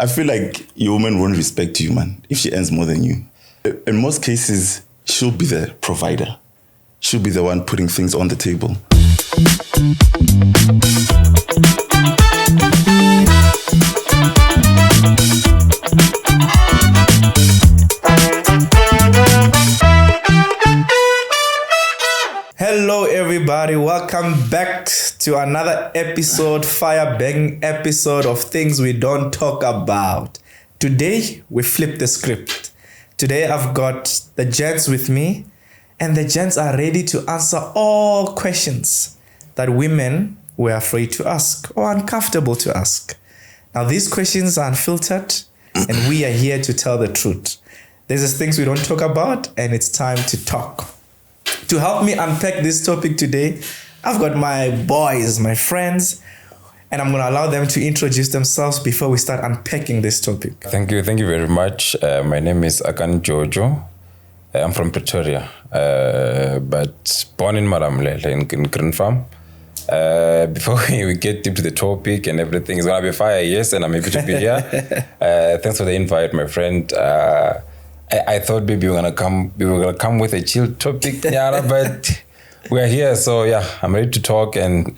I feel like your woman won't respect you, man, if she earns more than you. In most cases, she'll be the provider. She'll be the one putting things on the table. Hello everybody, welcome back to another episode, fire-banging episode of Things We Don't Talk About. Today, we flip the script. Today, I've got the gents with me, and the gents are ready to answer all questions that women were afraid to ask or uncomfortable to ask. Now, these questions are unfiltered, and we are here to tell the truth. This is Things We Don't Talk About, and it's time to talk. To help me unpack this topic today, I've got my boys, my friends, and I'm going to allow them to introduce themselves before we start unpacking this topic. Thank you very much. My name is Akan Jojo. I'm from Pretoria, but born in Maramlele in Green Farm. Before we get into the topic and everything, it's going to be fire, yes, and I'm happy to be here. Thanks for the invite, my friend. I thought maybe we were gonna come with a chill topic, yeah, but we're here, so yeah, I'm ready to talk and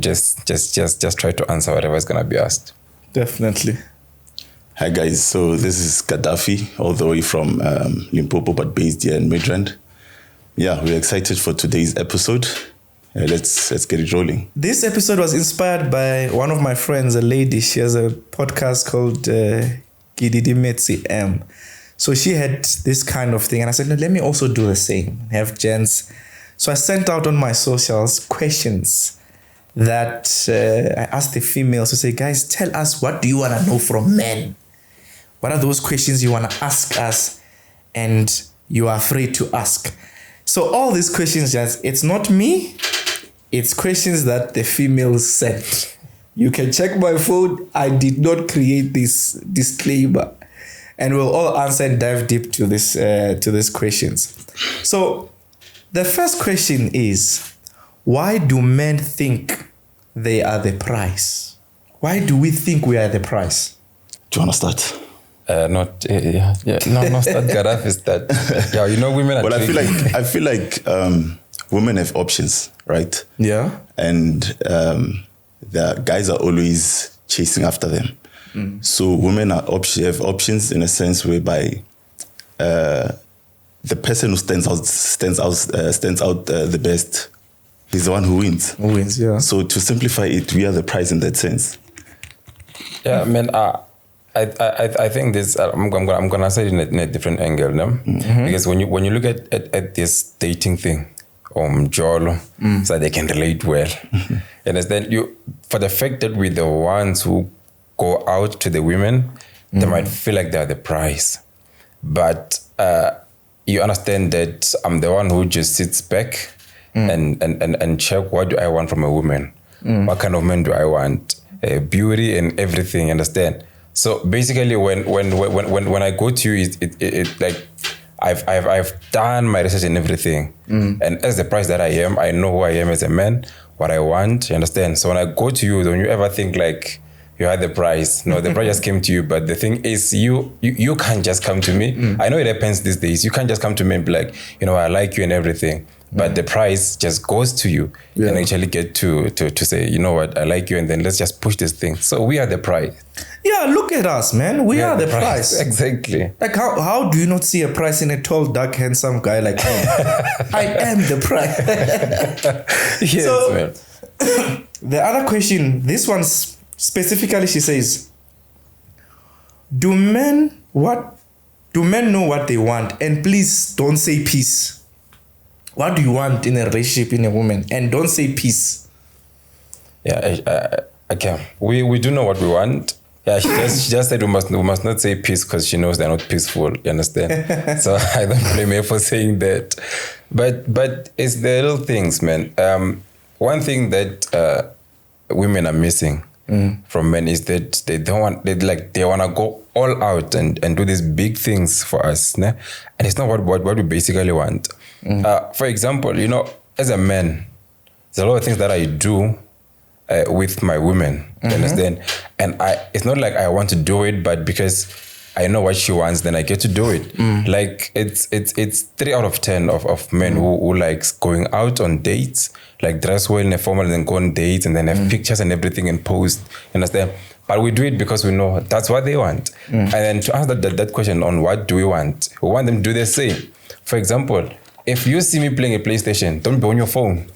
just try to answer whatever is gonna be asked. Definitely. Hi guys, so this is Gaddafi, all the way from Limpopo, but based here in Midrand. Yeah, we're excited for today's episode. Let's get it rolling. This episode was inspired by one of my friends, a lady. She has a podcast called Gididi Metsi M. So she had this kind of thing, and I said, no, let me also do the same, have gents. So I sent out on my socials questions that I asked the females to say, guys, tell us, what do you want to know from men? What are those questions you want to ask us and you are afraid to ask? So all these questions, guys, it's not me, it's questions that the females sent. You can check my phone. I did not create this disclaimer. And we'll all answer and dive deep to these questions. So the first question is, why do men think they are the prize? Why do we think we are the prize? Do you want to start? No, start Gaddafi start. Yeah, you know, women are. Well, I feel like women have options, right? Yeah. And the guys are always chasing after them. So women have options in a sense whereby the person who stands out the best is the one who wins. Who wins, yeah. So to simplify it, we are the prize in that sense. Yeah, man. I think this. I'm gonna say it in a different angle, no? Mm-hmm. Because when you look at this dating thing, Jolo, so they can relate well. Mm-hmm. And then for the fact that we're the ones who go out to the women, they might feel like they're the prize. But you understand that I'm the one who just sits back and check, what do I want from a woman? What kind of man do I want? Beauty and everything, understand? So basically when I go to you, it like I've done my research and everything. And as the prize that I am, I know who I am as a man, what I want, you understand? So when I go to you, don't you ever think like you had the prize? No, the prize just came to you. But the thing is, you can't just come to me. I know it happens these days. You can't just come to me and be like, you know, I like you and everything. But the prize just goes to you and actually get to say, you know what, I like you, and then let's just push this thing. So we are the prize. Yeah, look at us, man. We are the prize. Exactly. Like how do you not see a prize in a tall, dark, handsome guy like me? I am the prize. Yes, so, man. The other question, this one's specifically, she says, do men know what they want? And please don't say peace. What do you want in a relationship, in a woman? And don't say peace. Yeah, okay. We do know what we want. Yeah, she just said we must not say peace because she knows they're not peaceful. You understand? So I don't blame her for saying that. But it's the little things, man. One thing that women are missing from men is that they want to go all out and do these big things for us, né? And it's not what we basically want. For example, you know, as a man, there's a lot of things that I do with my women. You understand? And it's not like I want to do it, but because I know what she wants, then I get to do it. Like it's 3 out of 10 of men who likes going out on dates, like dress well in a formal and then go on dates and then have pictures and everything and post. You understand? But we do it because we know that's what they want. And then to answer that question on what do we want them to do the same. For example, if you see me playing a PlayStation, don't be on your phone.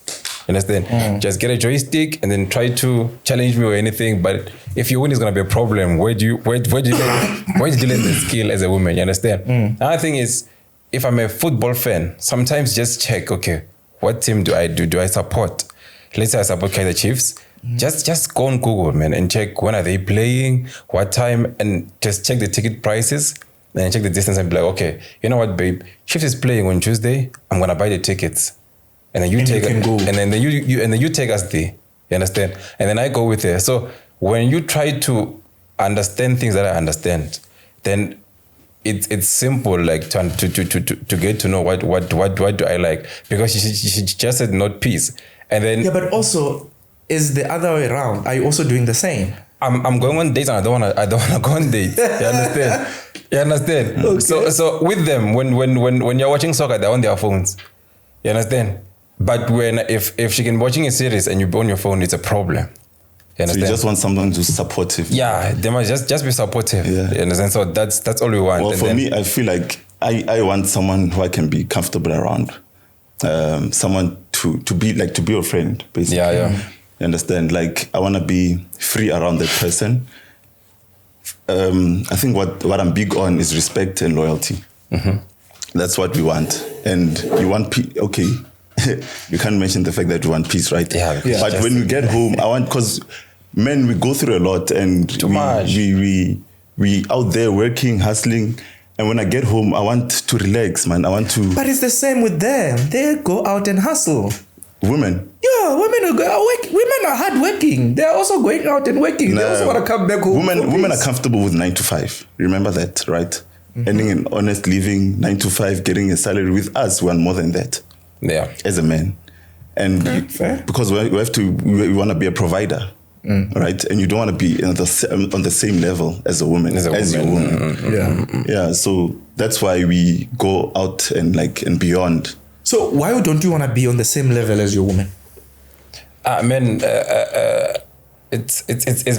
You understand? Just get a joystick and then try to challenge me or anything. But if you win, it's gonna be a problem. Where did you learn the skill as a woman? You understand? Another thing is, if I'm a football fan, sometimes just check. Okay, what team do I do? Do I support? Let's say I support Kaizer Chiefs. Just go on Google, man, and check when are they playing, what time, and just check the ticket prices. And check the distance and be like, okay, you know what, babe? Chiefs is playing on Tuesday. I'm gonna buy the tickets. And then you take it, and then you take us there. You understand? And then I go with her. So when you try to understand things that I understand, then it's simple, like to get to know what do I like, because she just said not peace, and then but also is the other way around. Are you also doing the same? I'm going on dates and I don't wanna go on dates. You understand? You understand? Okay. So with them, when you're watching soccer, they're on their phones. You understand? But if she can be watching a series and you're on your phone, it's a problem. You understand? So you just want someone who's supportive. Yeah, they must just be supportive. Yeah. You understand? So that's all we want. Well, for me, I feel like I want someone who I can be comfortable around. Someone to be a friend, basically. Yeah. You understand? Like, I want to be free around that person. I think what I'm big on is respect and loyalty. That's what we want. And you want okay. You can't mention the fact that you want peace, right? Yeah. But when we get home, because men, we go through a lot and we out there working, hustling. And when I get home, I want to relax, man. I want to. But it's the same with them. They go out and hustle. Women. Yeah, women are hardworking. They're also going out and working. They also want to come back home. Women are comfortable with 9 to 5. Remember that, right? Earning an honest living, 9 to 5, getting a salary. With us, we want more than that. Yeah. As a man. And because we want to be a provider. Right? And you don't want to be on the same level as a woman. As your woman. Yeah. So that's why we go out and beyond. So why don't you want to be on the same level as your woman? It's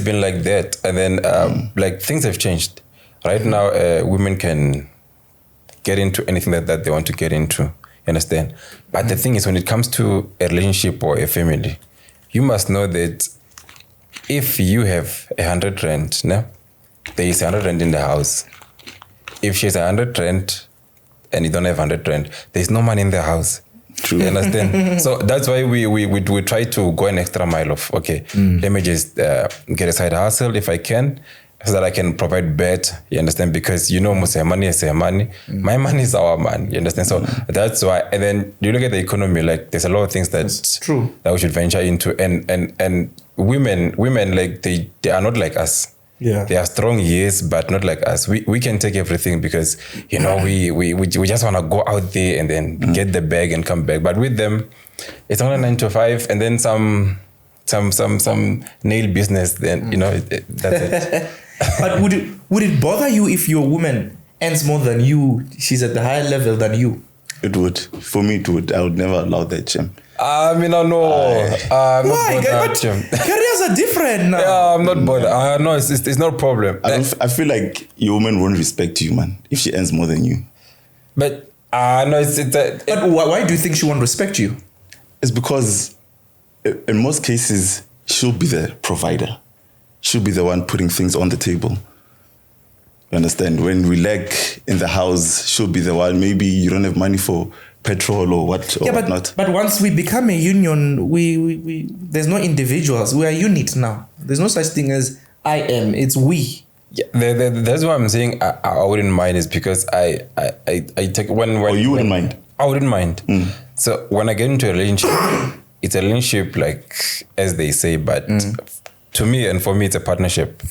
been like that, and then things have changed. Right now, women can get into anything that they want to get into. You understand? But the thing is, when it comes to a relationship or a family, you must know that if you have 100 rand, there is 100 rand in the house. If she's 100 rand and you don't have 100 rand, there's no money in the house. True. You understand? So that's why we try to go an extra mile of, okay, let me just get a side hustle if I can, so that I can provide better. You understand? Because money is their money. My money is our money. You understand? So that's why. And then you look at the economy, there's a lot of things that's true that we should venture into. And women they are not like us. Yeah. They are strong, yes, but not like us. We can take everything because, we just want to go out there and then get the bag and come back. But with them, it's only 9 to 5 and then some nail business, then, that's it. But would it bother you if your woman earns more than you, she's at the higher level than you? It would. For me, it would. I would never allow that, Jim. I know. Why? Careers are different now. Yeah, I'm not bothered. No, it's not a problem. I feel like your woman won't respect you, man, if she earns more than you. But no, But why do you think she won't respect you? It's because in most cases, she'll be the provider. She'll be the one putting things on the table. You understand? When we lack in the house, she'll be the one. Maybe you don't have money for petrol or whatnot. But once we become a union, we there's no individuals. We are a unit now. There's no such thing as I am. It's we. Yeah, that's why I'm saying I wouldn't mind, is because I take when you wouldn't mind. I wouldn't mind. So when I get into a relationship, it's a relationship as they say, but to me and for me, it's a partnership.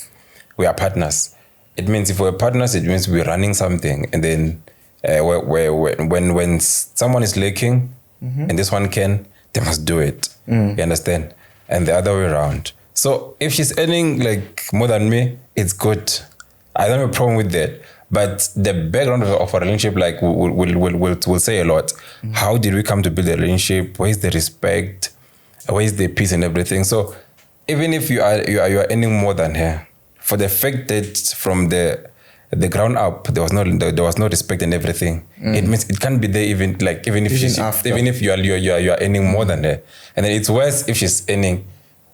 We are partners. It means if we're partners, it means we're running something, and then when someone is lacking and this one can, they must do it. You understand? And the other way around. So if she's earning like more than me, it's good. I don't have a problem with that. But the background of a relationship, like, will say a lot. How did we come to build a relationship? Where is the respect? Where is the peace and everything? So even if you are earning more than her, for the fact that from the ground up there was no respect and everything, it means it can't be there even if you are earning more than her, and then it's worse if she's earning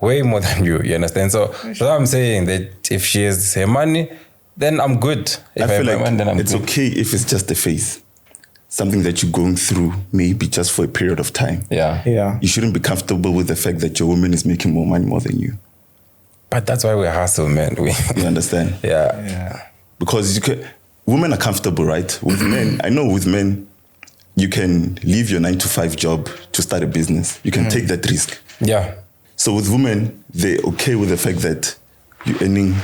way more than you. You understand? So I'm saying that if she has her money, then I'm good. If I feel like money, then I'm it's good. okay if it's just a phase, something that you're going through, maybe just for a period of time. Yeah. You shouldn't be comfortable with the fact that your woman is making more money more than you. But that's why we hustle, man. You understand? Yeah. Because women are comfortable, right? With men, I know with men, you can leave your 9-to-5 job to start a business. You can take that risk. Yeah. So with women, they're okay with the fact that you're earning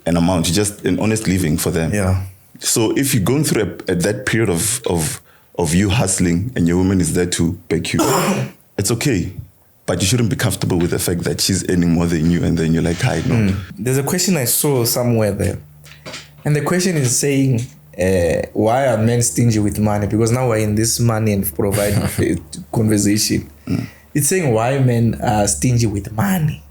an amount, just an honest living for them. Yeah. So if you're going through that period of you hustling and your woman is there to back you, it's okay. But you shouldn't be comfortable with the fact that she's earning more than you, and then you're like, hi, no. There's a question I saw somewhere there. And the question is saying, why are men stingy with money? Because now we're in this money and provide conversation. It's saying why men are stingy with money.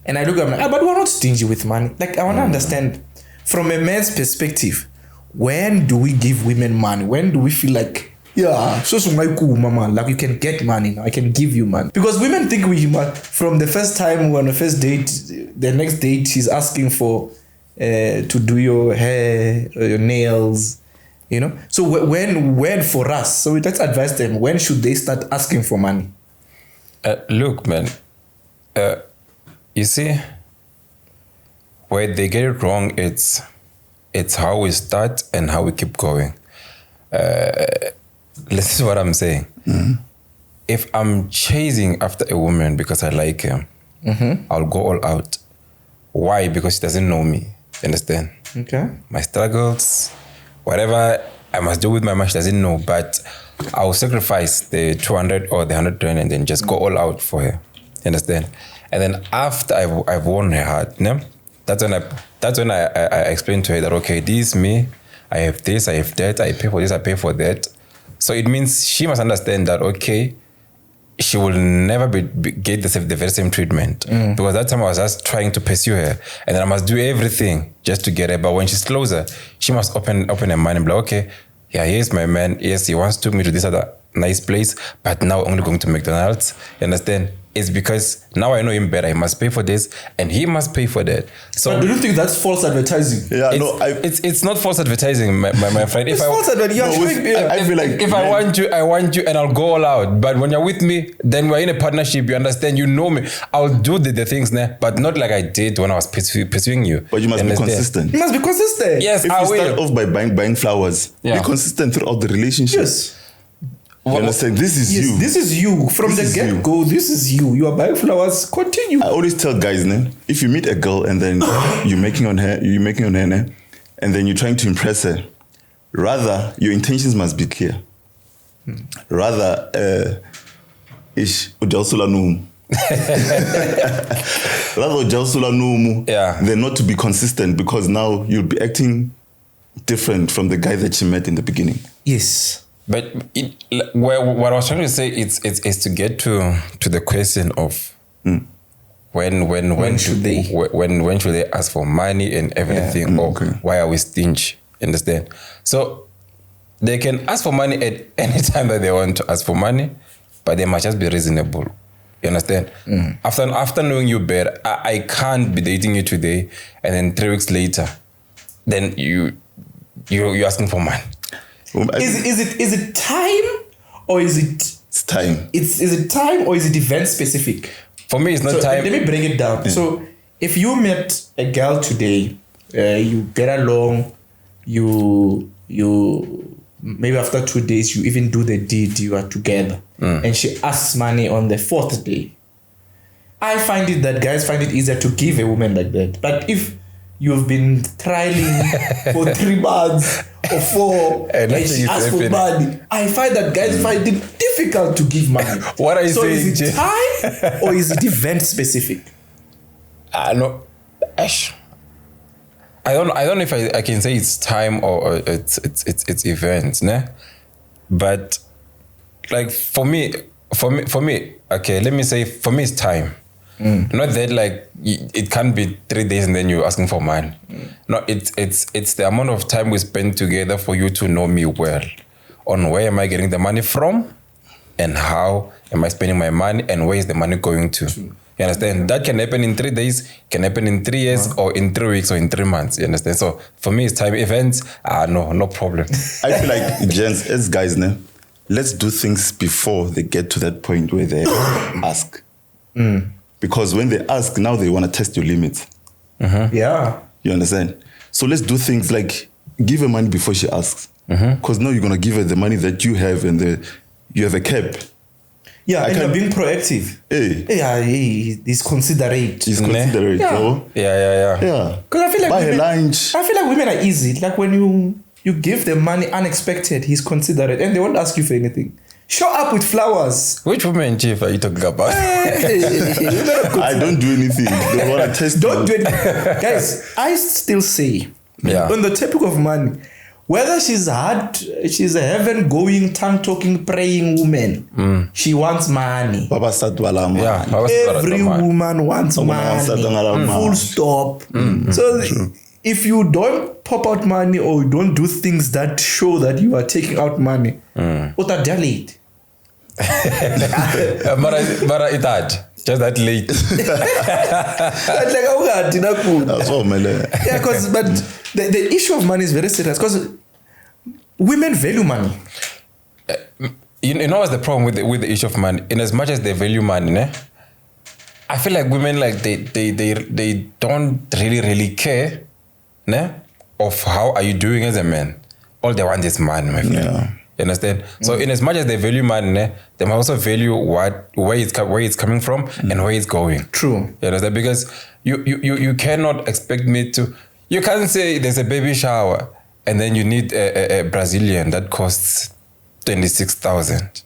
And I look at them, but we're not stingy with money. Like, I want to understand from a man's perspective, when do we give women money? When do we feel like, yeah, like you can get money now, I can give you money? Because women think from the first time we're on the first date, the next date she's asking for to do your hair, your nails, you know. So when for us, so let's advise them, when should they start asking for money? Look, man, you see, where they get it wrong, it's how we start and how we keep going. This is what I'm saying. If I'm chasing after a woman because I like her, I'll go all out. Why? Because she doesn't know me. Understand? Okay. My struggles, whatever I must do with my money, she doesn't know. But I will sacrifice the 200 or the 100 and then just go all out for her. Understand? And then after I've won her heart, no? That's when I explain to her that, okay, this is me. I have this, I have that. I pay for this, I pay for that. So it means she must understand that, okay, she will never get the very same treatment. Because that time I was just trying to pursue her, and then I must do everything just to get her. But when she's closer, she must open her mind and be like, okay, yeah, here's my man. Yes, he wants to take me to this other nice place, but now I'm only going to McDonald's. You understand? It's because now I know him better. He must pay for this, and he must pay for that. So, but do you think that's false advertising? Yeah, it's not false advertising, my friend. It's false advertising. I feel like if I want you, and I'll go all out. But when you're with me, then we're in a partnership. You understand? You know me. I'll do the things now, but not like I did when I was pursuing you. But you must be consistent. You must be consistent. Yes, if I you will. start off by buying flowers, be consistent throughout the relationship. Yes. You understand? This is you. This is you. From the get-go, this is you. You are buying flowers. Continue. I always tell guys, if you meet a girl and then you're making on her, and then you're trying to impress her, rather, your intentions must be clear. Rather, than not to be consistent, because now you'll be acting different from the guy that you met in the beginning. Yes. But what I was trying to say is to get to the question of when should they ask for money and everything, why are we stingy? Understand? So they can ask for money at any time that they want to ask for money, but they must just be reasonable. You understand? After knowing you better, I can't be dating you today and then 3 weeks later, then you're asking for money. Is it time or is it? It's time. Is it time or is it event specific? For me, it's not time. Let me break it down. Yeah. So if you met a girl today, you get along, you maybe after 2 days you even do the deed, you are together, and she asks money on the 4th day. I find it that guys find it easier to give a woman like that. But if you've been trialing for 3 months or 4 and she asks for money, I find that guys find it difficult to give money. What are you saying? So is it time or is it event specific? No, Ash. I don't know if I can say it's time or it's events, ne? But like for me, okay, let me say for me it's time. Not that like it can't be 3 days and then you're asking for money. No, it's the amount of time we spend together for you to know me well, on where am I getting the money from, and how am I spending my money, and where is the money going to. You understand? That can happen in 3 days, can happen in 3 years, or in 3 weeks, or in 3 months. You understand? So for me, it's time. Events, no problem. I feel like, gents, as guys, now, let's do things before they get to that point where they ask. Because when they ask, now they want to test your limits. Yeah. You understand? So let's do things like give her money before she asks. Because now you're going to give her the money that you have, and you have a cap. Yeah, and you're being proactive. Hey. Yeah, he's considerate. He's considerate, Yeah. bro. Yeah. Yeah. Because I feel like buy her women, lunch. I feel like women are easy. Like when you give them money unexpected, he's considerate, and they won't ask you for anything. Show up with flowers. Which woman, Chief, are you talking about? I don't do anything. They want to test Don't me. do it. Guys, I still say, Yeah. on the topic of money, whether she's a heaven-going, tongue-talking, praying woman, she wants money. Baba Satwala, man. Yeah. Every woman wants wants money. money. Full stop. So if you don't pop out money or you don't do things that show that you are taking out money, what are late? Mara it had. Just that late. That's what, man. Yeah, but the issue of money is very serious because women value money. You know what's the problem with the issue of money? In as much as they value money, ne? I feel like women like they don't really care, ne? Of how are you doing as a man. All they want is money, my friend. Yeah. You understand? So in as much as they value money, ne, they must also value where it's coming from and where it's going. True. You understand? Because you cannot expect me to. You can't say there's a baby shower and then you need a Brazilian that costs 26,000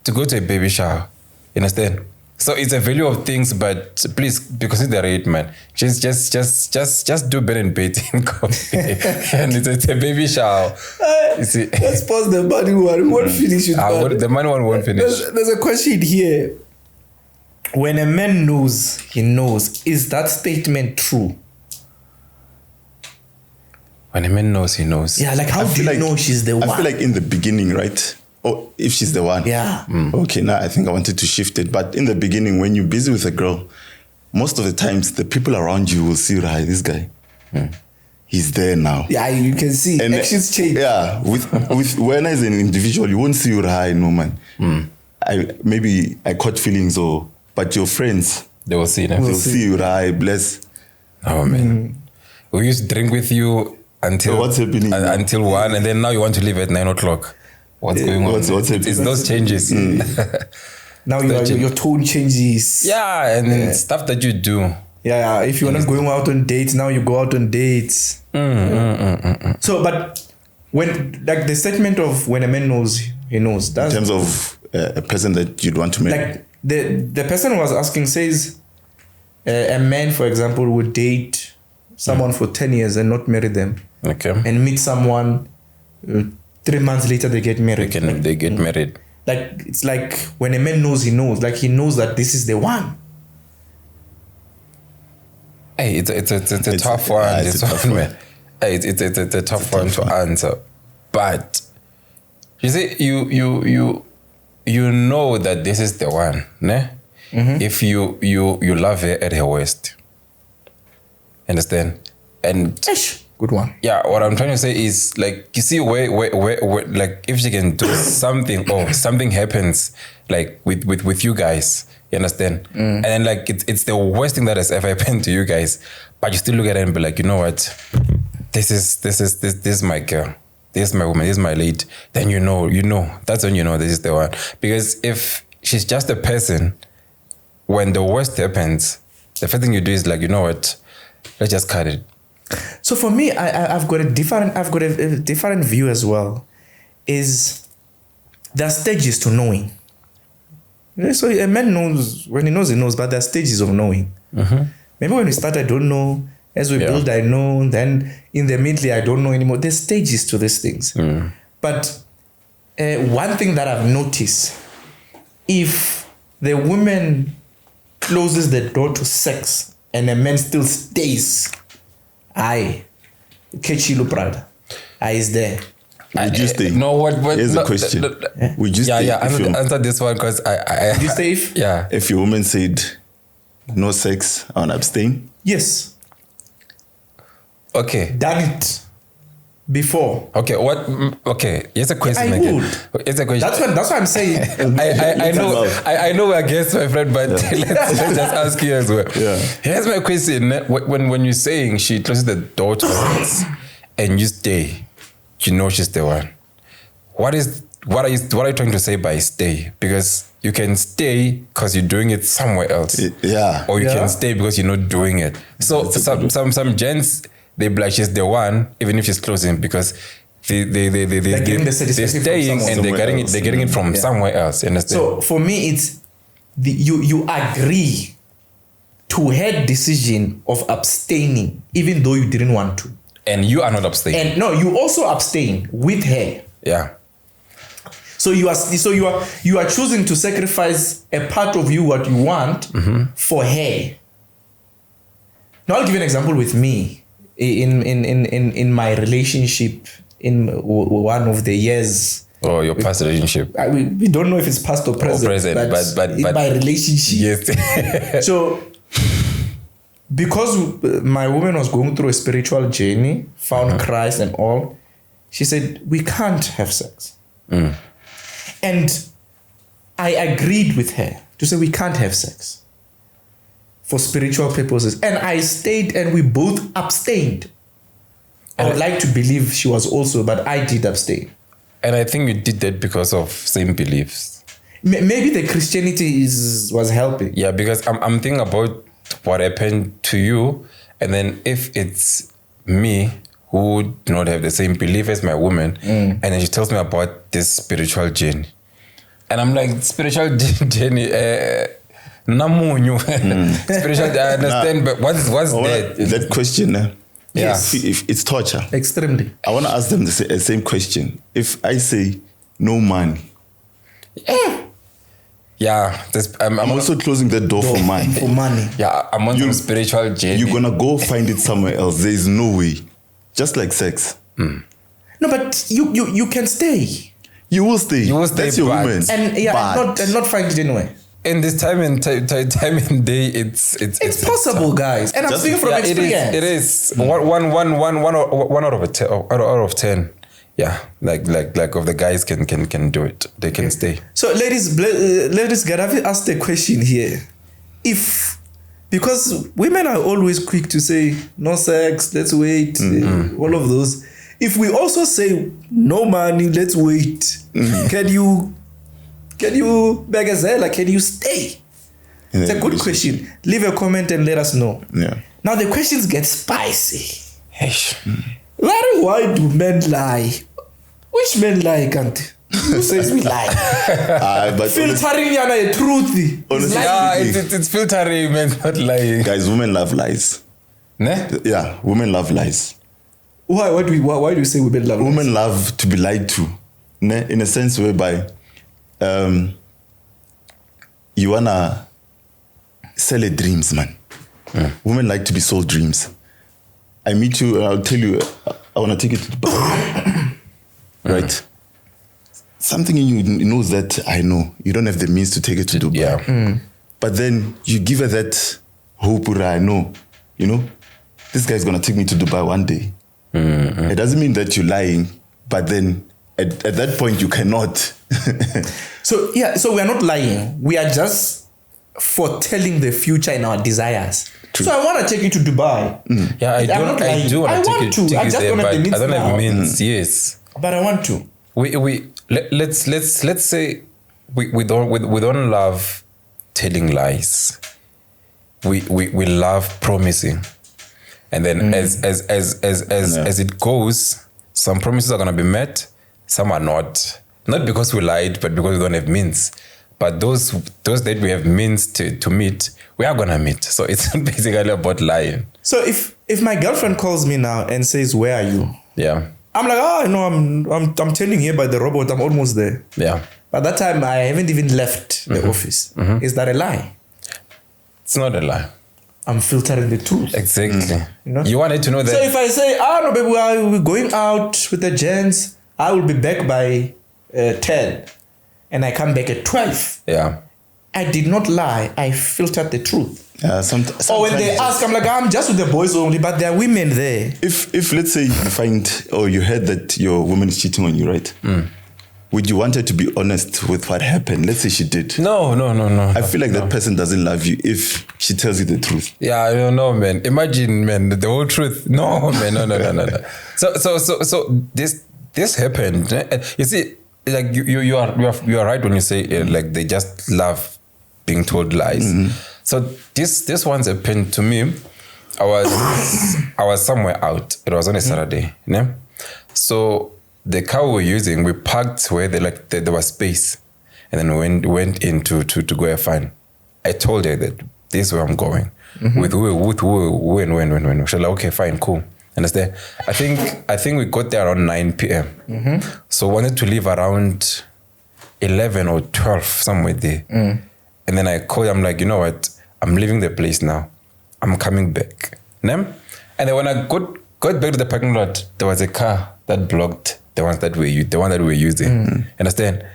to go to a baby shower. You understand? So it's a value of things, but please be considerate, man. Just do bed and bait in coffee, and it's a baby shower. You see, Let's pause the money one. We won't finish it. the money one won't finish. There's a question here. When a man knows, he knows. Is that statement true? When a man knows, he knows. Yeah, like how do you know she's the one? I feel like in the beginning, right? Oh, if she's the one. Yeah. Okay, now I think I wanted to shift it. But in the beginning, when you're busy with a girl, most of the times the people around you will see, right, this guy, he's there now. Yeah, you can see. And Actions change. Yeah, with when as an individual, you won't see right, no man. Maybe I caught feelings, but your friends, They will see. they'll see you right, bless. Oh man, we used to drink with you until So what's happening now? until 1, and then now you want to leave at 9 o'clock. What's going on? what's happening? It's those changes. Now your tone changes. Yeah, and then stuff that you do. Yeah. If you're not going out on dates, now you go out on dates. So, but when like the statement of when a man knows, he knows. In That's terms of a person that you'd want to marry. like the person was asking says a man, for example, would date someone for 10 years and not marry them, Okay. and meet someone 3 months later they get married. They get married. Like it's like when a man knows, he knows. Like he knows that this is the one. Hey, it's a tough one. it's This a tough one, one. man. Hey, it's a tough one to answer. But you see, you know that this is the one, ne? If you love her at her worst. Understand? And Good one. yeah, what I'm trying to say is like you see where like if she can do something or something happens like with you guys, you understand? And then like it's the worst thing that has ever happened to you guys, but you still look at it and be like, you know what? This is my girl. This is my woman. This is my lady. Then you know. That's when you know this is the one. Because if she's just a person, when the worst happens, the first thing you do is like, you know what? Let's just cut it. So for me, I've got a different view as well. Is there are stages to knowing. Yeah, so a man knows when he knows, but there are stages of knowing. maybe when we start, I don't know. As we build, I know. Then in the middle, I don't know anymore. There's stages to these things. But one thing that I've noticed, if the woman closes the door to sex and a man still stays, Kechilo brother, is there. Would you stay? No, what? Here's the question. Would you stay? Answer this one because I. Would you stay if? Yeah. If your woman said no sex, I want to abstain. Yes. Okay. Done it before. Okay. What? Okay. Here's a question. I again. would. It's a question. That's what I'm saying. I know. I know we're against my friend, but let's just ask you as well. Yeah. Here's my question. When you're saying she closes the door to sex and you stay, you know she's the one. What are you trying to say by stay? Because you can stay because you're doing it somewhere else. Yeah. Or you can stay because you're not doing it. So some gents, they be like she's the one, even if she's closing, because they're staying and they're getting it from somewhere else. You understand? So for me, it's you agree to her decision of abstaining, even though you didn't want to. And you are not abstaining. And no, you also abstain with her. Yeah. So you are choosing to sacrifice a part of you, what you want, for her. Now I'll give you an example with me. In my relationship in one of the years. Oh, your past relationship. We don't know if it's past or present, but in my relationship. Yes. So, because my woman was going through a spiritual journey, found Christ and all, she said, we can't have sex. And I agreed with her to say we can't have sex for spiritual purposes. And I stayed and we both abstained. I would like to believe she was also, but I did abstain. And I think you did that because of same beliefs. Maybe the Christianity was helping. Yeah, because I'm thinking about what happened to you. And then if it's me who do not have the same belief as my woman, and then she tells me about this spiritual journey. And I'm like, spiritual journey, namunyu. Spiritual, I understand, but what's that? That question, Yes. if it's torture. Extremely. I want to ask them the same question. If I say no money, yeah, I'm also closing the door for money. For money. Yeah, I'm on some spiritual journey. You're gonna go find it somewhere else. There is no way. Just like sex. No, but you can stay. You will stay. You will stay. That's your woman. And not find it anywhere. In this time and day, it's possible, guys. And I'm speaking from experience. It is. One out of 10. Yeah, like of the guys can do it. They can stay. So, ladies, Garavi asked a question here. Because women are always quick to say no sex, let's wait, all of those. If we also say no money, let's wait, can you Begazela, can you stay? It's a good question. Leave a comment and let us know. Yeah. Now the questions get spicy. Why do men lie? Which men lie, Kant? Who says we lie? But filtering a truth. It's filtering, man, not lying. Guys, women love lies. Ne? Yeah, women love lies. Why do you say women love lies? Women love to be lied to. Ne? In a sense whereby you wanna sell a dreams, man. Women like to be sold dreams. I meet you, I'll tell you, I wanna take it to Dubai. Right? Something in you knows that I know. You don't have the means to take it to Dubai. Yeah. But then you give her that hope, I know, this guy's gonna take me to Dubai one day. It doesn't mean that you're lying, but then at that point you cannot. So we are not lying. We are just foretelling the future in our desires. True. So I want to take you to Dubai. Yeah, I do want to take you there, but I don't have means. Yes, but I want to. Let's say we don't love telling lies. We love promising, and then as it goes, some promises are gonna be met, some are not. Not because we lied, but because we don't have means. But those that we have means to meet, we are gonna meet. So it's basically about lying. So if my girlfriend calls me now and says, "Where are you?" Yeah. I'm like, "Oh, no, I'm turning here by the robot. I'm almost there." Yeah. By that time, I haven't even left the office. Is that a lie? It's not a lie. I'm filtering the truth. Exactly. You know? You wanted to know that. So if I say, no, baby, we're going out with the gents, I will be back by 10, and I come back at 12. Yeah. I did not lie. I filtered the truth. Or when they ask, I'm like, I'm just with the boys only, but there are women there. If let's say you find or you heard that your woman is cheating on you, right? Would you want her to be honest with what happened? Let's say she did. No. I feel like that person doesn't love you if she tells you the truth. Yeah, I don't know, man. Imagine, man, the whole truth. No, man, no. So this happened. You see, like you are right when you say like they just love being told lies. So this once happened to me. I was somewhere out. It was on a Saturday. Yeah? So the car we were using, we parked where there was space, and then went in to go have fun. I told her that this is where I'm going. With who and when. She's like, okay, fine, cool. Understand? I think we got there around 9 p.m. So wanted to leave around 11 or 12, somewhere there. And then I called, I'm like, you know what? I'm leaving the place now. I'm coming back. And then when I got back to the parking lot, there was a car that blocked the one that we're using. Understand?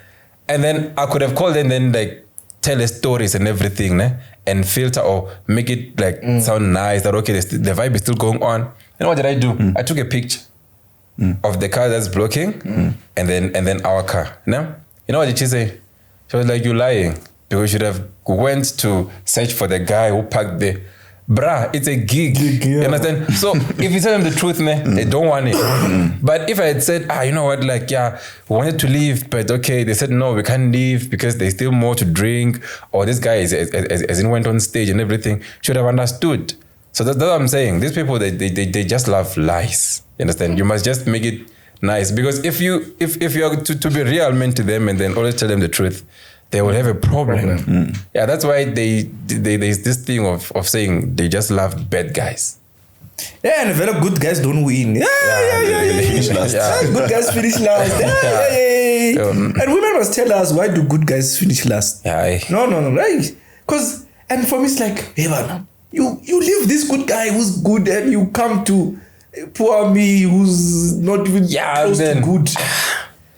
And then I could have called and then like tell her stories and everything, and filter or make it like sound nice that okay, the vibe is still going on. And what did I do? I took a picture of the car that's blocking and then our car. You know what did she say? She was like, "You're lying. Because you should have went to search for the guy who parked there." Bruh, it's a gig. You understand? So if you tell them the truth, they don't want it. But if I had said, you know what, like, yeah, we wanted to leave, but okay, they said, no, we can't leave because there's still more to drink, or this guy as in went on stage and everything, should have understood. So that's what I'm saying. These people, they just love lies. You understand? You must just make it nice. Because if you are to be real meant to them and then always tell them the truth, they will have a problem. Yeah, that's why there's this thing of saying they just love bad guys. Yeah, and very good guys don't win. Yeah. Finish last. Good guys finish last. Yeah. And women must tell us, why do good guys finish last? Yeah. No. Right? Because, and for me, it's like, hey, man, you leave this good guy who's good and you come to poor me who's not even close to good.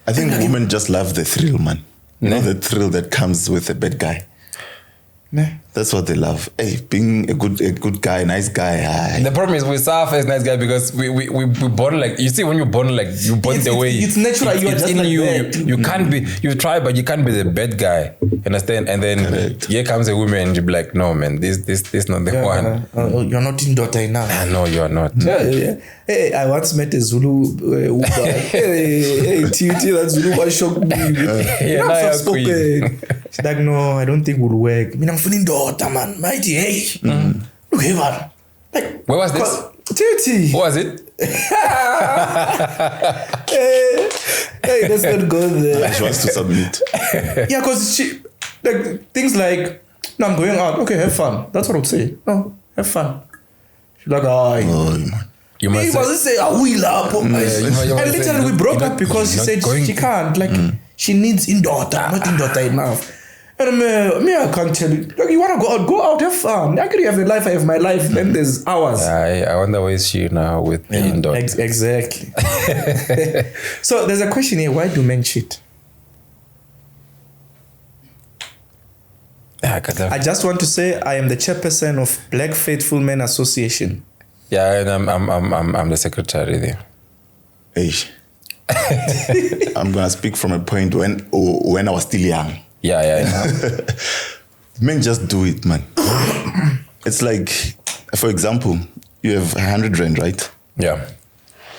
I think women just love the thrill, man. You know, the thrill that comes with a bad guy. That's what they love. Hey, being a good guy, nice guy. The problem is we saw as nice guy because we born like, you see, when you're born like, you born the way it's natural. You're just in like you. that. You can't be. You try, but you can't be the bad guy. Understand? And then here comes a woman, and you be like, no, man, this not the one. You're not in daughter enough. No, you are not. Yeah. Hey, I once met a Zulu Uber. hey, TT, that Zulu one shocked me. Yeah, now you're queen. She's like, no, I don't think we'll work. I mean, I'm feeling daughter, man. Mighty, hey. Look here, man. Like, where was this? TT. What was it? Hey, let's not go there. She wants to submit. Yeah, because she, like, things like, no, I'm going out. Okay, have fun. That's what I would say. No, have fun. She's like, You must say, I will up. And literally, we broke up because she said she can't. Like, she needs in-daughter, not in-daughter enough. And me, I can't tell you. Like, you want to go out, have fun. I can have a life, I have my life. Then there's hours. I wonder where is she now with the in-daughter. Exactly. So there's a question here. Why do men cheat? I just want to say I am the chairperson of Black Faithful Men Association. Yeah, and I'm the secretary there. Hey. I'm gonna speak from a point when I was still young. Yeah. Men just do it, man. It's like, for example, you have 100 rand, right? Yeah.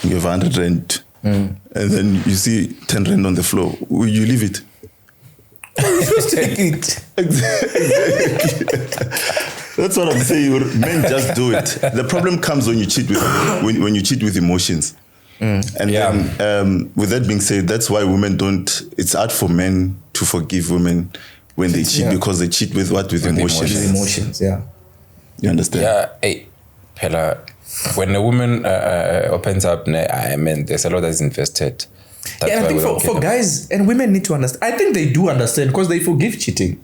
You have 100 rand, and then you see 10 rand on the floor. Will you leave it? Just take it. Exactly. That's what I'm saying. Men just do it. The problem comes when you cheat with emotions. And then, with that being said, that's why women don't. It's hard for men to forgive women when they cheat, Yeah. because they cheat with what? With emotions. emotions. Emotions, yeah. You understand? Yeah, hey, Pella, when a woman opens up, I mean, there's a lot that's invested. That's Yeah, and I why think we don't for get them. guys and women need to understand. I think they do understand because they forgive cheating.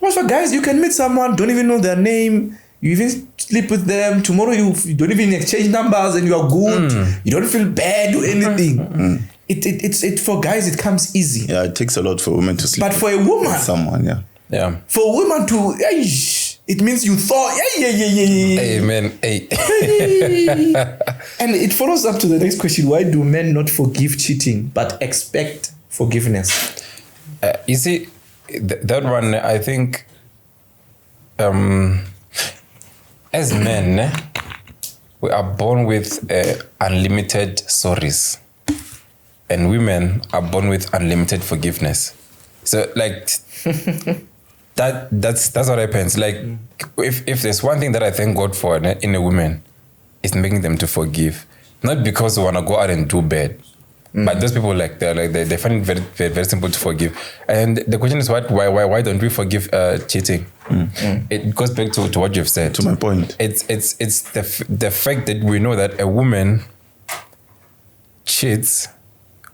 But for guys, you can meet someone, don't even know their name, you even sleep with them. Tomorrow you don't even exchange numbers and you are good. You don't feel bad or anything. It for guys it comes easy. Yeah, it takes a lot for women to sleep But for a woman, with someone, yeah. Yeah. for a woman to it means you thought yeah. Hey, man, hey. And it follows up to the next question: why do men not forgive cheating but expect forgiveness? You see, that one, I think, as men, we are born with unlimited sorries, and women are born with unlimited forgiveness. So, like, that's what happens. Like, if there's one thing that I thank God for in a woman, it's making them to forgive, not because we want to go out and do bad. But those people they find it very, very, very simple to forgive. And the question is, why don't we forgive cheating? It goes back to what you've said. To my point. It's the fact that we know that a woman cheats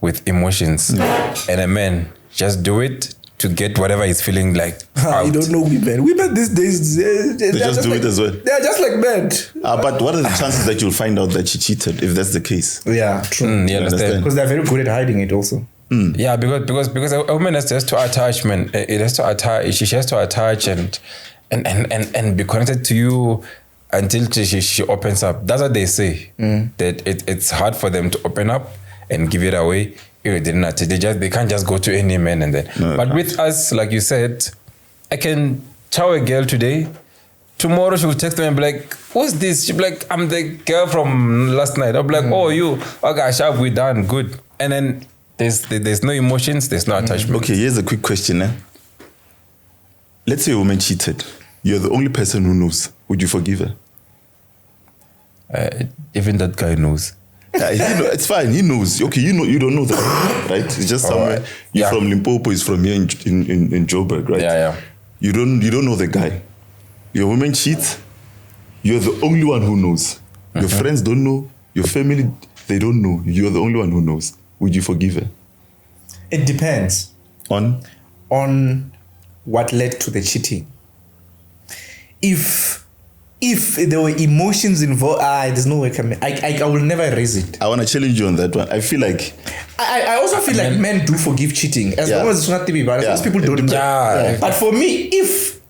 with emotions, and a man just do it to get whatever he's feeling like. You don't know women. Women these days they just do it as well. They are just like men. But what are the chances that you'll find out that she cheated if that's the case? Yeah, true. You understand? Because they're very good at hiding it also. Yeah, because a woman has to attach, man. It has to attach. She has to attach and be connected to you until she opens up. That's what they say. That it's hard for them to open up and give it away. They can't just go to any man and then. But with us, like you said, I can chow a girl today. Tomorrow she will text me and be like, "What's this?" She'll be like, "I'm the girl from last night." I'll be like, "Oh, you? Okay, sharp, we done, good." And then there's no emotions, there's no attachment. Okay, here's a quick question. Let's say a woman cheated. You're the only person who knows. Would you forgive her? Even that guy knows. Yeah, it's fine. He knows. Okay, you don't know that, right? It's just somewhere. You're from Limpopo. He's from here in Joburg, right? Yeah. You don't know the guy. Your woman cheats. You're the only one who knows. Your friends don't know. Your family, they don't know. You're the only one who knows. Would you forgive her? It depends On what led to the cheating. If there were emotions involved, there's no way I will never erase it. I want to challenge you on that one. I feel like I also feel like men do forgive cheating as long as it's not TV, but most people don't. Yeah. But for me, if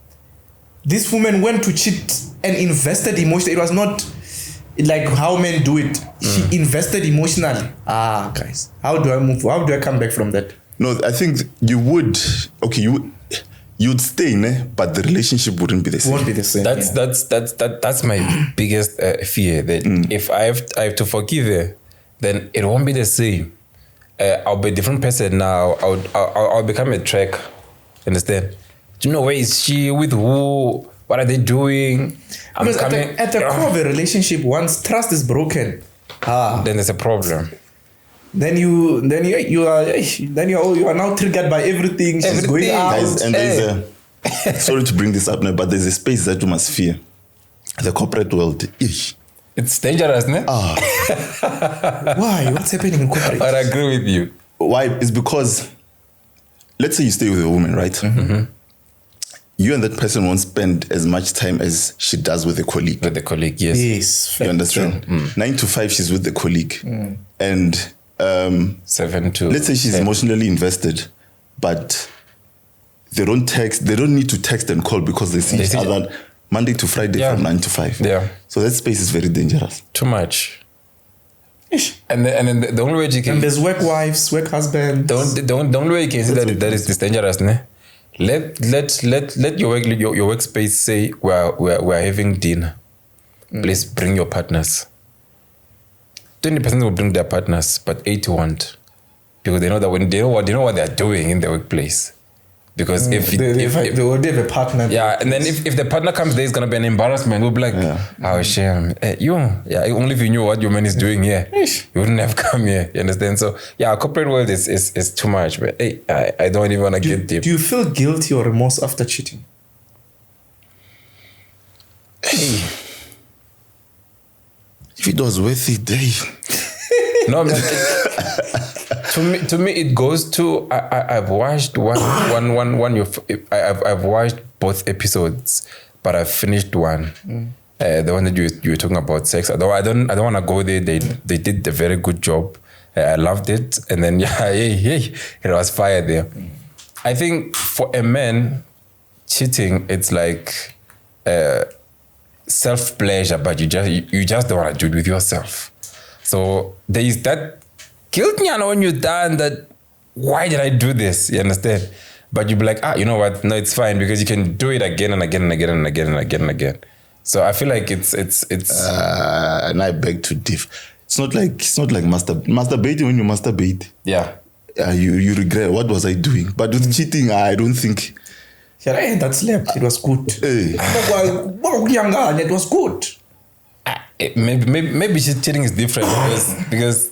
this woman went to cheat and invested emotionally, it was not like how men do it. She invested emotionally. Guys, how do I move? How do I come back from that? no. I think you would. Okay, you'd stay, but the relationship wouldn't be the It same. won't be the same. That's my biggest fear, that if I have to forgive her, then it won't be the same. I'll be a different person now. I'll become a track. Understand? Do you know, where is she, with who, what are they doing? Because at the core of a relationship, once trust is broken, then there's a problem. then you are now triggered by everything. She's going out. Guys, and there's sorry to bring this up now, but there's a space that you must fear. The corporate world. Eesh. It's dangerous, ne? Why? What's happening in corporate? I agree with you. Why? It's because, let's say you stay with a woman, right? You and that person won't spend as much time as she does with a colleague. With the colleague, yes. Yes. You understand? 9 to 5, she's with the colleague. And 7 to let's say she's 10. emotionally invested, but they don't need to text and call because they see each other Monday to Friday from 9 to 5. Yeah. So that space is very dangerous. Too much. And then the only way you can... And there's work wives, work husbands. The only way you can see that is this dangerous, ne? Let your workspace say we're having dinner. Please bring your partners. 20% will bring their partners, but 80 won't, because they know that when they know what they're doing in the workplace. Because if they have a partner. yeah, and then if the partner comes there, it's gonna be an embarrassment. We'll be like, oh shame, only if you knew what your man is doing here, you wouldn't have come here. You understand? So yeah, corporate world is too much. But hey, I don't even wanna get deep. Do you feel guilty or remorse after cheating? Hey, if it was worth it, No, man, to me it goes to I've watched I've watched both episodes, but I've finished one. The one that you were talking about sex. Although I don't want to go there. They did a very good job. I loved it, and then it was fire there. I think for a man, cheating, it's like self pleasure, but you just don't want to do it with yourself. So there is that guilt when you're done that, why did I do this? You understand? But you'll be like, you know what? No, it's fine because you can do it again and again and again and again and again and again. So I feel like it's and I beg to differ. It's not like masturbating when you masturbate. Yeah. You regret, what was I doing? But with cheating, I don't think. Yeah, that slept. It was good. Hey. It was good. Maybe cheating is different because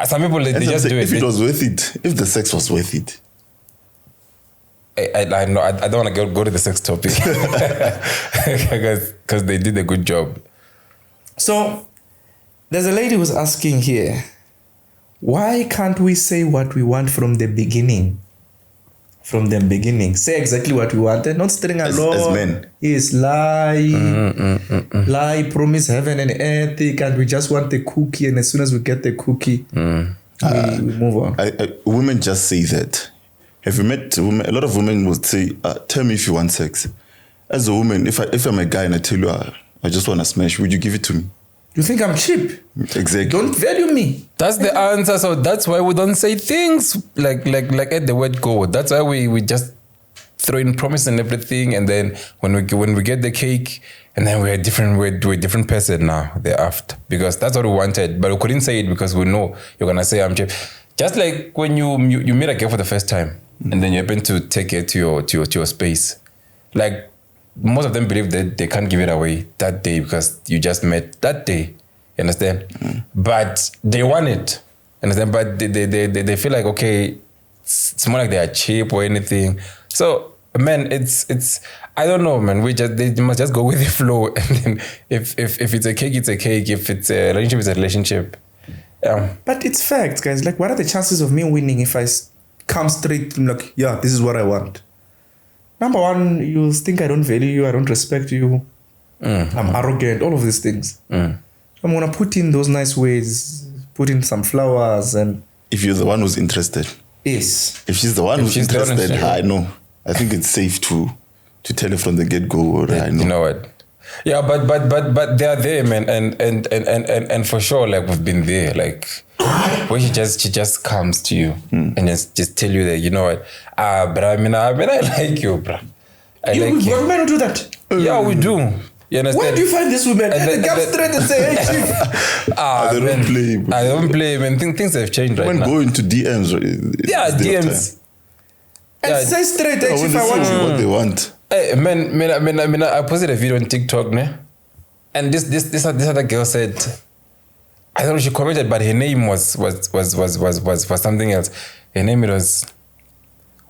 some people they just do it. If it was worth it, if the sex was worth it. I know I don't want to go to the sex topic because they did a good job. So there's a lady who's asking here, why can't we say what we want from the beginning? From the beginning, say exactly what we wanted, not string along. As men, yes, lie, promise heaven and earth, and we just want the cookie, and as soon as we get the cookie, we move on. Women just say that. Have you met women? A lot of women would say, "Tell me if you want sex." As a woman, if I'm a guy and I tell you I just want to smash, would you give it to me? You think I'm cheap? Exactly. Don't value me. That's the answer. So that's why we don't say things like at the word go. That's why we just throw in promise and everything, and then when we get the cake, and then we're a different person now thereafter, because that's what we wanted, but we couldn't say it because we know you're gonna say I'm cheap. Just like when you meet a girl for the first time, and then you happen to take her to your space, like. Most of them believe that they can't give it away that day because you just met that day. You understand? But they want it. Understand? But they feel like, okay, it's more like they are cheap or anything. So, man, it's I don't know, man. They must just go with the flow. And then if it's a cake, it's a cake. If it's a relationship, it's a relationship. But it's facts, guys. Like, what are the chances of me winning if I come straight like, yeah, this is what I want? Number one, you think I don't value you, I don't respect you, I'm arrogant, all of these things. I'm going to put in those nice ways, put in some flowers and... If you're the one who's interested. Yes. If she's the one who's interested, I know. I think it's safe to tell her from the get-go. I know. You know what? Yeah, but they're there, man, and for sure, like we've been there, like when she just comes to you and just tell you that, you know what, but I mean I like you, bro. What men do that? Yeah, we do. You understand? Where do you find this woman? And they come straight and say, hey, chief. They don't play. I don't play, man. Things have changed right now. Go into DMs. Yeah, DMs. And say straight, hey, chief, I want you. What they want. Hey, man, I posted a video on TikTok, ne? And this other girl said, I don't know, she commented, but her name was something else. Her name was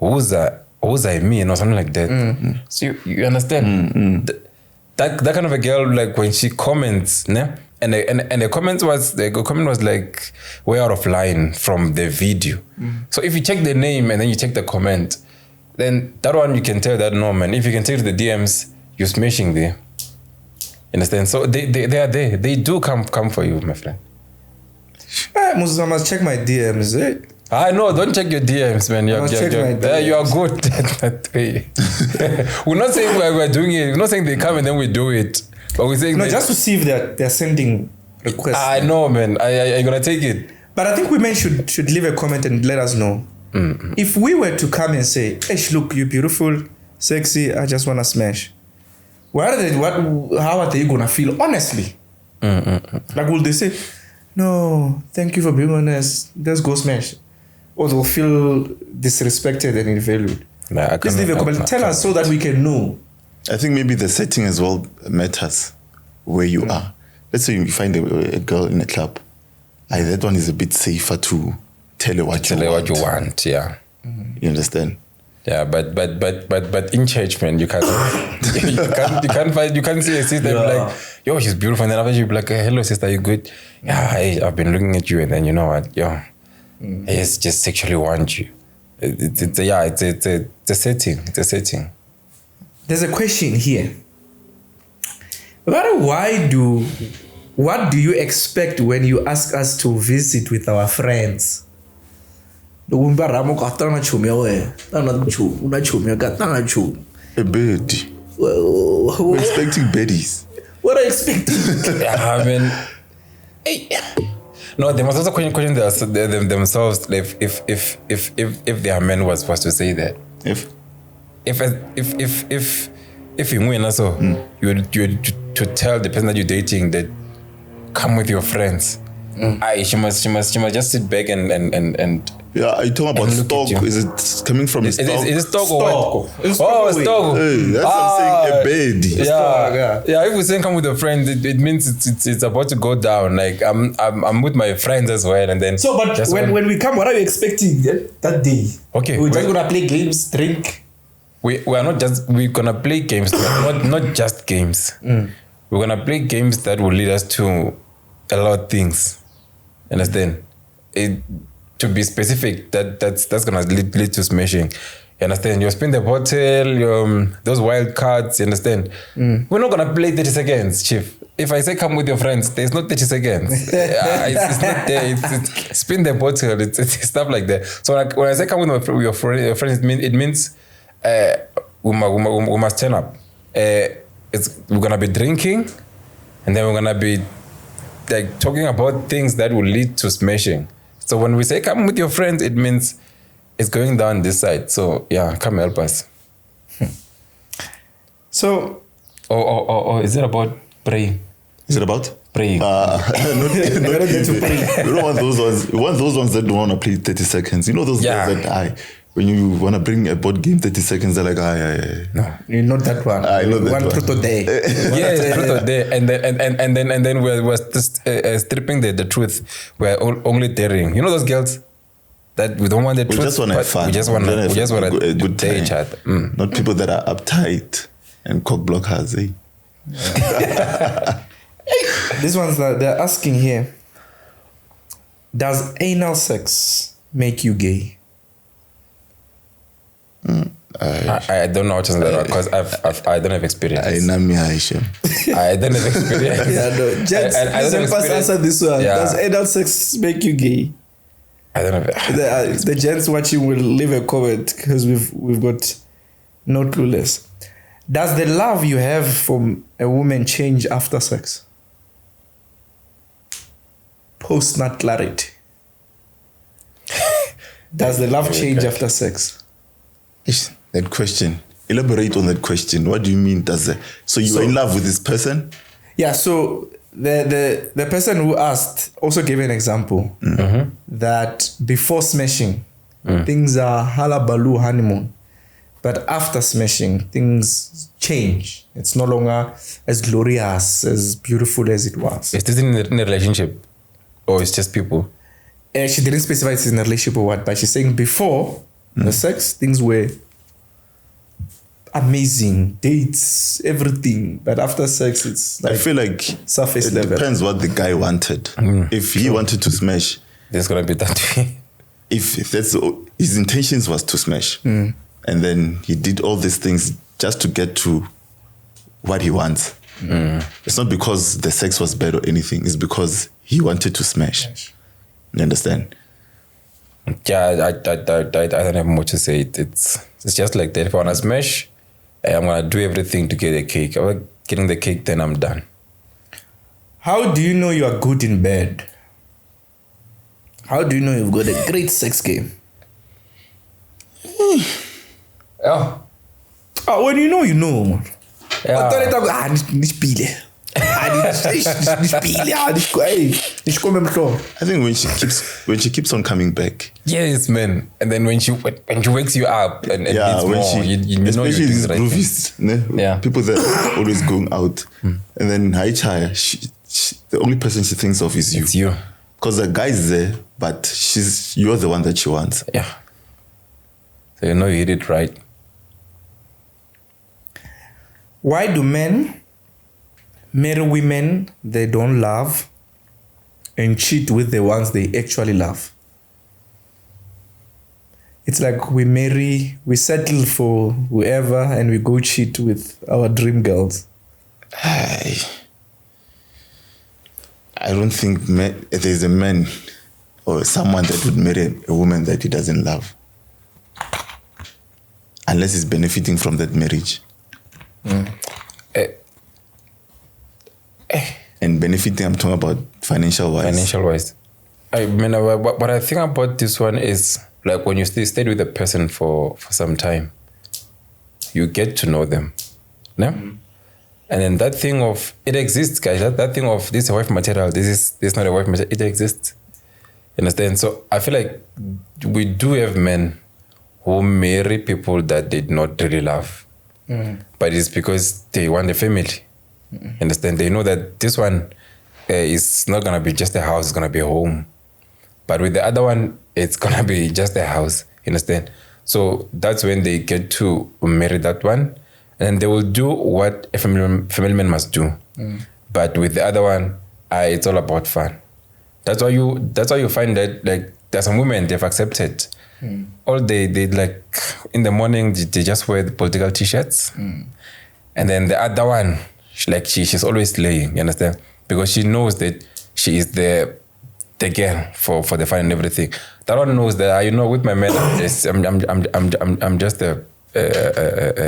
Uza me or something like that. So you understand? That kind of a girl, like when she comments, ne? And the comment was like way out of line from the video. So if you check the name and then you check the comment, then that one you can tell that no, man. If you can take the DMs, you're smashing there. Understand? So they are there. They do come for you, my friend. Moses, I must check my DMs. Eh? I know, don't check your DMs, man. You are good at that way. We're not saying we're doing it. We're not saying they come and then we do it. But we're saying just to see if they're sending requests. I know, man. I'm gonna take it. But I think women should leave a comment and let us know. If we were to come and say, hey, look, you're beautiful, sexy, I just want to smash. How are they going to feel honestly? Like, will they say, no, thank you for being honest, let's go smash? Or they'll feel disrespected and invalued. Nah, I Please can't- leave a I comment. can't- Tell us so that we can know. I think maybe the setting as well matters where you are. Let's say you find a girl in a club. That one is a bit safer to tell her what Tell you her want. what you want, yeah. You understand? Yeah, but in church, man, you can't you can't see a sister and be like, yo, she's beautiful, and then after you be like, hello sister, you good? Yeah, hey, I've been looking at you, and then you know what, yo, I just sexually want you. It's a setting. It's a setting. There's a question here. What do you expect when you ask us to visit with our friends? A bird. We're expecting birdies. What are you expecting? Yeah, I mean, hey. No, they must also question themselves if their man was supposed to say that. If you win also, you to tell the person that you're dating that come with your friends. She must just sit back and Yeah, are you talking about and look at stock? you. Is it coming from is stock? it stock or what? It's Oh, stock. stock. Hey, that's what I'm saying. A bed. Yeah. If we say come with your friend, it means it's about to go down. Like I'm with my friends as well, and then So, but just when we come, what are you expecting that day? Okay, We're just well- gonna play games, drink. we're gonna play games, not just games. We're gonna play games that will lead us to a lot of things. Understand? To be specific, that's gonna lead to smashing. You understand? You spin the bottle, those wild cards. You understand? We're not gonna play 30 seconds, Chief. If I say come with your friends, there's not 30 seconds. It's not there. It's spin the bottle. It's stuff like that. So when I say come with your friends, it means we must turn up. We're gonna be drinking, and then we're gonna be like talking about things that will lead to smashing. So when we say come with your friends, it means it's going down this side. So yeah, come help us. So, Or is it about praying? Is it about? Praying. Not to pray. You don't want those ones. You want those ones that don't want to play 30 seconds. You know those Yeah. ones that when you want to bring a board game 30 seconds, they're like, No. you're not that one. I know that one. one. Proto day. Yes, truth there, and then we're just stripping the truth. We're only daring. You know those girls that we don't want the We truth. just want to have but fun. We just want a good dare time. each other. Not people that are uptight and cock blockers. Eh? These ones that they're asking here. Does anal sex make you gay? I don't know how to answer that because I don't have experience. I don't have experience. Yeah, no. Gents, I don't have help us experience. answer this one. Yeah. Does anal sex make you gay? I don't have. The gents watching will leave a comment because we've got no clueless. Does the love you have for a woman change after sex? Post nut clarity. Does the love change after sex? That question. Elaborate on that question. What do you mean? So you're in love with this person? Yeah, so the person who asked also gave an example that before smashing, things are hullabaloo honeymoon. But after smashing, things change. It's no longer as glorious, as beautiful as it was. Is this in a relationship? Or it's just people? She didn't specify it's in a relationship or what, but she's saying before the sex, things were amazing, dates, everything. But after sex, it's like I feel like surface it level. depends what the guy wanted. If he wanted to smash, There's gonna be that way. if that's his intentions was to smash, and then he did all these things just to get to what he wants. It's not because the sex was bad or anything. It's because he wanted to smash. You understand? Yeah, I don't have much to say. It's just like that. If I wanna smash, I'm gonna do everything to get the cake. If I'm getting the cake, then I'm done. How do you know you are good in bed? How do you know you've got a great sex game? Oh. When you know, you know. Yeah. Nishpile. I think when she keeps on coming back. Yes, man. And then when she wakes you up and Yeah, needs when more, you know especially you're these doing the right thing. groovies, ne? Yeah. People that are always going out, and then Haichaya, the only person she thinks of is you. It's you. Because the guy's there, but you're the one that she wants. Yeah. So you know you did it right. Why do men marry women they don't love and cheat with the ones they actually love? It's like we settle for whoever and we go cheat with our dream girls. I don't think there's a man or someone that would marry a woman that he doesn't love. Unless he's benefiting from that marriage. And benefiting, I'm talking about financial-wise. Financial-wise. I mean, what I think about this one is, like, when you stayed with a person for some time, you get to know them. No? And then that thing of, it exists, guys. That thing of, this is a wife material, this is not a wife material, it exists. You understand? So I feel like we do have men who marry people that they not really love. But it's because they want a family. Understand? They know that this one is not going to be just a house, it's going to be a home. But with the other one, it's going to be just a house. Understand? So that's when they get to marry that one. And they will do what a family man must do. But with the other one, it's all about fun. That's why you find that, like, there's some women they've accepted. All they like, in the morning they just wear the political t-shirts. And then the other one, she's always laying, you understand? Because she knows that she is the girl for the fun and everything. That one knows that, you know, with my man, I'm just a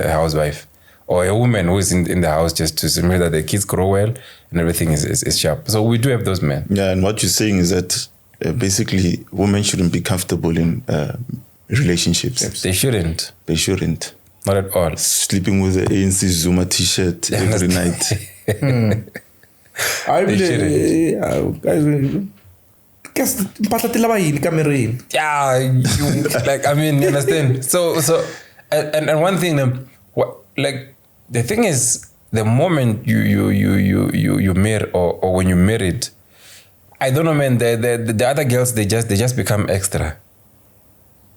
housewife. Or a woman who is in the house just to make that the kids grow well and everything is sharp. So we do have those men. Yeah, and what you're saying is that basically women shouldn't be comfortable in relationships. They shouldn't. They shouldn't. Not at all. Sleeping with the ANC Zuma t-shirt every night. I Yeah, like, I mean, you understand? So and one thing, like, the thing is, the moment you marry or when you married, I don't know, man, the other girls, they just become extra.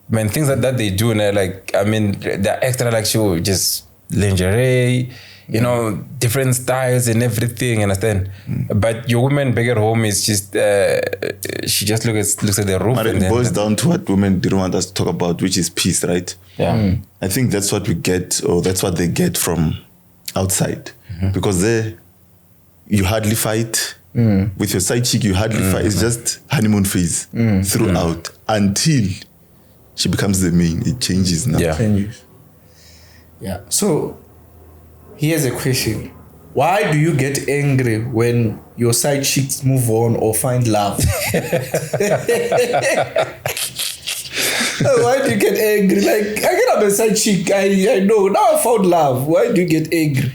Man, things that they do, and like, I mean, they're extra, like, just lingerie, you know, different styles and everything, understand? But your woman back at home is just, she just looks at the roof. But it boils down to what women didn't want us to talk about, which is peace, right? Yeah. I think that's what we get, or that's what they get from outside. Because there, you hardly fight. With your side chick, you hardly fight. It's just honeymoon phase throughout until she becomes the main. It changes now. Yeah. Yeah. So, here's a question. Why do you get angry when your side chicks move on or find love? Why do you get angry? Like, I get up a side chick, I know, now I found love. Why do you get angry?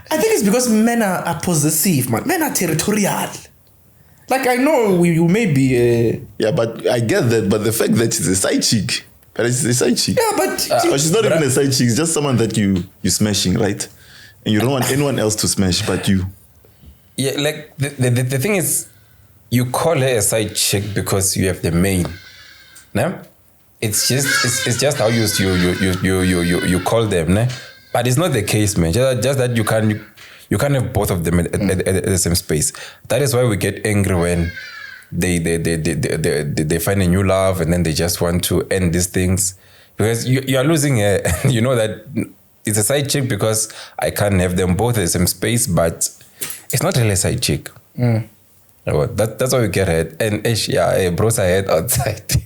I think it's because men are possessive, man. Men are territorial. Like, I know you may be... Yeah, but I get that. but the fact that she's a side chick, but it's a side chick. Yeah, but... Or she's not even a side chick, it's just someone that you're smashing, right? And you don't want anyone else to smash but you. Yeah, like, the thing is, you call her a side chick because you have the main. No? It's just how you call them, ne? But it's not the case, man. Just that you can't have both of them at the same space. That is why we get angry when they find a new love and then they just want to end these things, because you are losing her. You know that it's a side chick because I can't have them both at the same space, but it's not really a side chick. That's why we get hurt. And bros are hurt outside.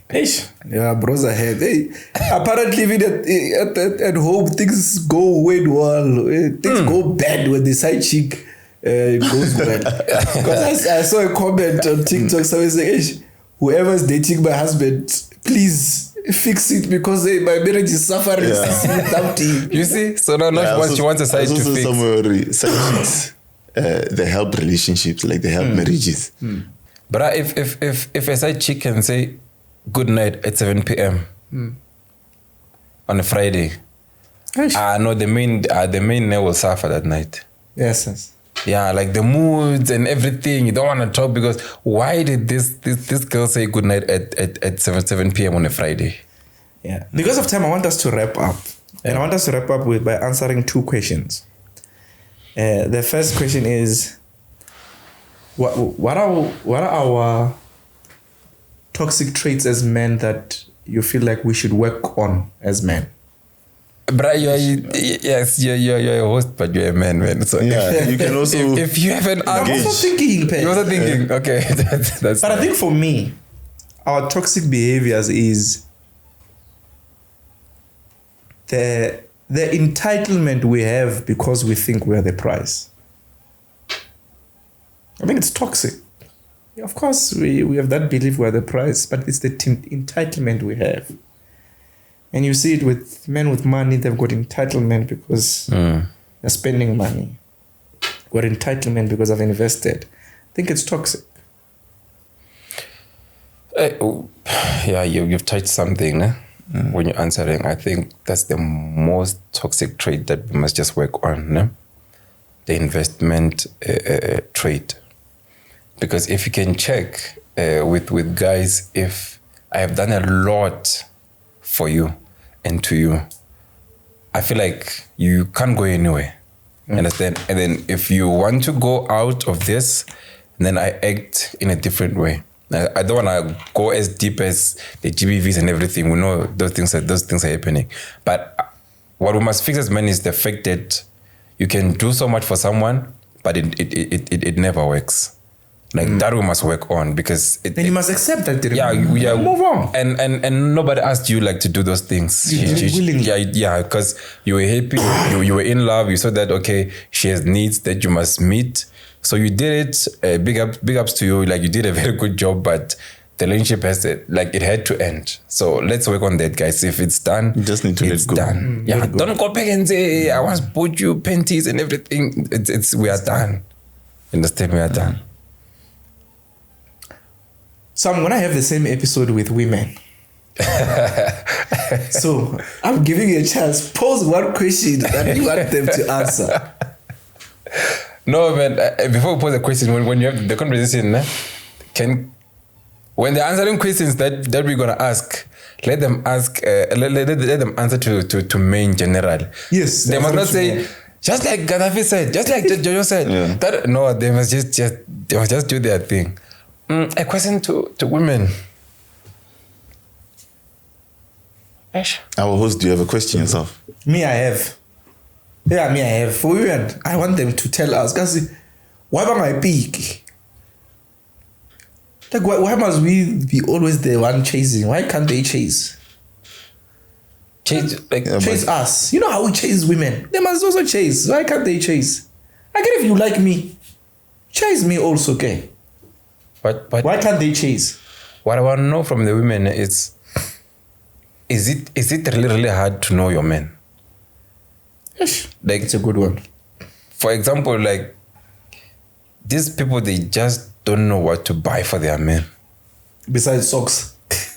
Yeah, bros are hurt. Hey, apparently, even at home, things go well. Things go bad when the side chick goes well. Because I saw a comment on TikTok, somebody saying, whoever's dating my husband, please fix it because my marriage is suffering without him. You see? So now she wants a side to fix. Somewhere, side chicks they help relationships, like they help marriages. But if a side chick can say good night at 7 p.m. on a Friday, no, the main man will suffer that night. Yes. Yeah, like the moods and everything. You don't want to talk because why did this girl say good night at 7 p.m. on a Friday? Yeah. Because of time, I want us to wrap up. And I want us to wrap up by answering 2 questions. The first question is, what are our toxic traits as men that you feel like we should work on as men? But you're a host, but you're a man. So Yeah, you can also. if you haven't I'm also thinking, Pe. you're also thinking, okay, that's. But I think for me, our toxic behaviors is the entitlement we have because we think we're the prize. I think it's toxic. Of course, we have that belief we're the prize, but it's the entitlement we have. And you see it with men with money, they've got entitlement because they're spending money. Got entitlement because I've invested. I think it's toxic. Yeah, you've touched something when you're answering. I think that's the most toxic trait that we must just work on. The investment trait. Because if you can check with guys, if I have done a lot for you and to you, I feel like you can't go anywhere. Understand? And then if you want to go out of this, then I act in a different way. I don't want to go as deep as the GBVs and everything. We know those things are happening. But what we must fix as men is the fact that you can do so much for someone, but it never works. Like that we must work on because then you must accept that. Yeah, move on. And nobody asked you like to do those things. Willingly. Yeah, because you were happy, you were in love. You saw that okay, she has needs that you must meet, so you did it. Big ups to you. Like you did a very good job, but the relationship it had to end. So let's work on that, guys. If it's done, You just need to let it's go. done. Yeah, don't go back and say I once bought you panties and everything. We are done. Understand? We are done. So I'm gonna have the same episode with women. So I'm giving you a chance. Pose one question that you want them to answer. No, man. Before we pose the question, when you have the conversation, when they're answering questions that we're gonna ask, let them ask. Let them answer to main general. Yes, they must not say just like Gaddafi said, just like Jojo said. Yeah. That no, they must just do their thing. A question to women. Our host, do you have a question yourself? Me, I have. Yeah, me, I have. For women, I want them to tell us, guys, why am I big? Like, why must we be always the one chasing? Why can't they chase? Chase us. You know how we chase women? They must also chase. Why can't they chase? I get if you like me, chase me also, okay? But why can't they chase? What I want to know from the women is it really, really hard to know your man? Yes. Like, it's a good one. For example, like these people, they just don't know what to buy for their men. Besides socks.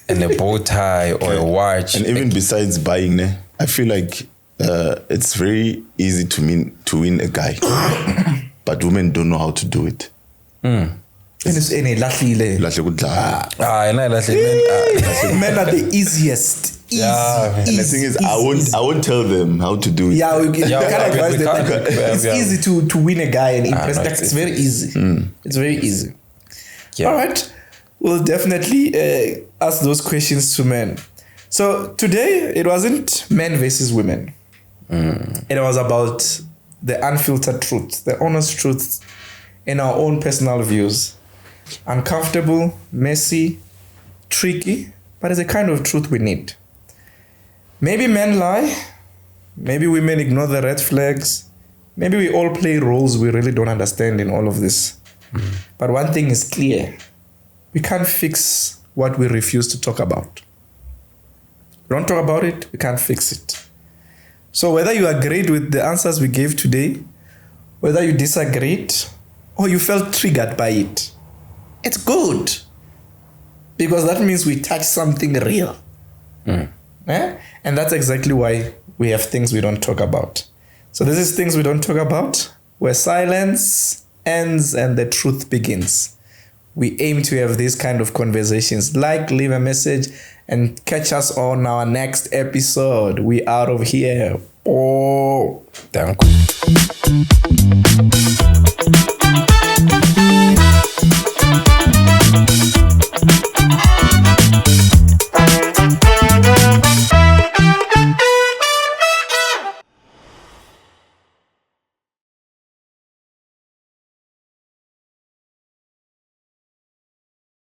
And a bow tie or a watch. And even besides buying, I feel like it's very easy to win a guy. But women don't know how to do it. Men are the easiest. And the thing is, I won't tell them how to do it. Yeah, we can't advise them. It's easy to win a guy and impress. It's very easy. It's very easy. Yeah. All right. We'll definitely ask those questions to men. So today, it wasn't men versus women. It was about the unfiltered truth, the honest truth in our own personal views. Uncomfortable, messy, tricky, but it's a kind of truth we need. Maybe men lie. Maybe women ignore the red flags. Maybe we all play roles we really don't understand in all of this. But one thing is clear. We can't fix what we refuse to talk about. We don't talk about it, we can't fix it. So whether you agreed with the answers we gave today, whether you disagreed or you felt triggered by it. It's good. Because that means we touch something real. And that's exactly why we have things we don't talk about. So this is things we don't talk about, where silence ends and the truth begins. We aim to have these kind of conversations. Like, leave a message, and catch us on our next episode. We out of here. Oh, Thank you.